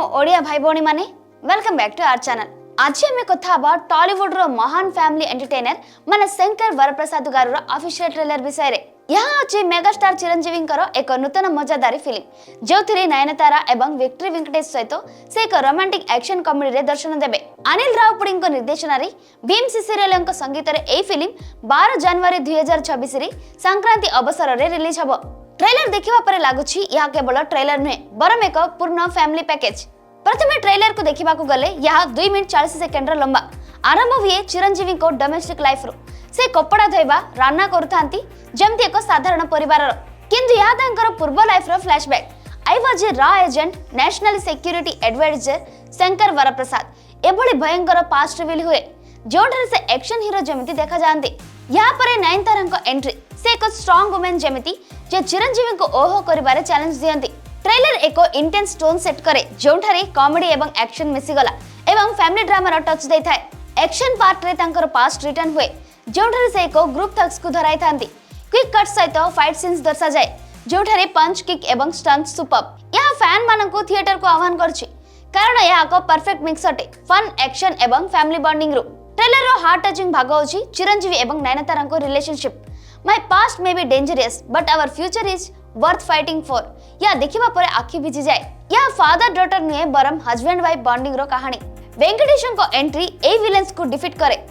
ओडिया भाई भौणी माने welcome back to our channel. आज आम कथा टॉलीवुड रो महान फैमिली एंटरटेनर माने शंकर वरप्रसाद गार ऑफिशियल ट्रेलर विषय रे। यहाँ अच्छी मेगास्टार चिरंजीवी एक नूतन मजादारी फिल्म जो नयनतारा एवं विक्ट्री वेंकटेश सहित से एक रोमांटिक एक्शन कॉमेडी रे दर्शन देबे। अनिल रावपुड़ी निर्देशन रे भीम सीरियल संगीत रे ए फिल्म 12 जनवरी 2026 रे संक्रांति अवसर रे रिलीज हबो। ट्रेलर देखिबा परे लागुछि यह केवल ट्रेलर नुहे बरम एक पूर्ण फैमिली पैकेज। प्रथमे ट्रेलर को देखिबा को गले यह 2 मिनिट 40 सेकंड र लंबा आरंभ हुए चिरंजीवी को डोमेस्टिक लाइफ रो से कपड़ा धोइबा रान्ना करूथांती जेमती एक साधारण परिवार रो, किंतु यह तांकर पूर्व लाइफ रो फ्लैशबैक। आई वाज ए रॉ agent national security advisor Shankar Varaprasad एभली भयंकर पास्ट रिवील हुए जोठरे से एक्शन हीरो जेमती देखा जानती। यहाँ पर नयनतारा एंट्री से एक स्ट्रांग वुमेन जेमती जे चिरंजीवी को ओहो करिबारे चैलेंज दियंती। ट्रेलर एक इंटेंस टोन सेट करे जोठारे कॉमेडी एवं एक्शन मिसिगला एवं फैमिली ड्रामा रो टच देता है। एक्शन पार्ट रे तांकर पास्ट रिटर्न हुए जोठारे से एक ग्रुप थग्स को धराई थांती। क्विक कट सहित फाइट सीन्स दर्शा जाए जोठारे पंच किक एवं स्टंट सुपर्ब। यहाँ फैन मानक थिएटर को आह्वान करछि कारण यह एक परफेक्ट मिक्स अटे फन एक्शन एवं फैमिली बॉन्डिंग रो। ट्रेलर रो हार्ट टचिंग भाग होछि चिरंजीवी एवं नयनतारा को relationship. My past may be dangerous but our future is worth fighting for. यह देखिबा परे आखि भिजी जाए। यह फादर डॉटर नुहे बरम हस्बैंड वाइफ बॉन्डिंग रो कहानी। वेंकटेशन को एंट्री ए विलेंस को डिफीट करे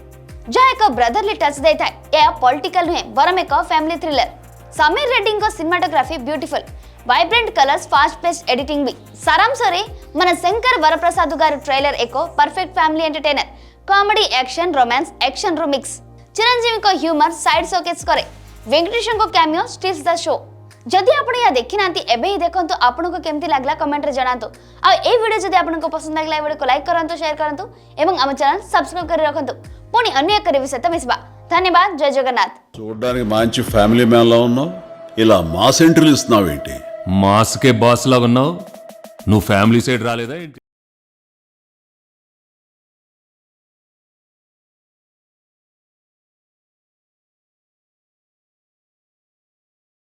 जहाँ एक ब्रदरली टच देता है। यह पॉलिटिकल नुहे बरम एक फैमिली थ्रिलर। समीर रेड्डी को cinematography beautiful vibrant colours fast paced editing भी सारांश रे मन शंकर वरप्रसाद गार ट्रेलर एक perfect family entertainer comedy action romance action रो मिक्स। चिरंजीवी को ह्यूमर साइड शोकेस करे। वेंकटेशन को कैमियो स्टील्स द शो। जदि आपण या देखि नांती एबे ही देखंतु आपन को केमती लागला कमेंट रे जणांतु। आ ए वीडियो जदि आपन को पसंद लागला ए वीडियो को लाइक करंतु शेयर करंतु एवं हम चैनल सब्सक्राइब कर रखंतु। पुणी अन्य एक रिव्यू सहित मिसबा। धन्यवाद। जय जगन्नाथ। చూడడానికి మంచి ఫ్యామిలీ మ్యాన్ లా ఉన్నావు, ఇలా మాస్ ఎంట్రీలు ఇస్తున్నావు ఏంటి? మాస్ కే బాస్ లాగా ఉన్నావు, నువ్వు ఫ్యామిలీ సైడ్ రాలేదా ఏంటి?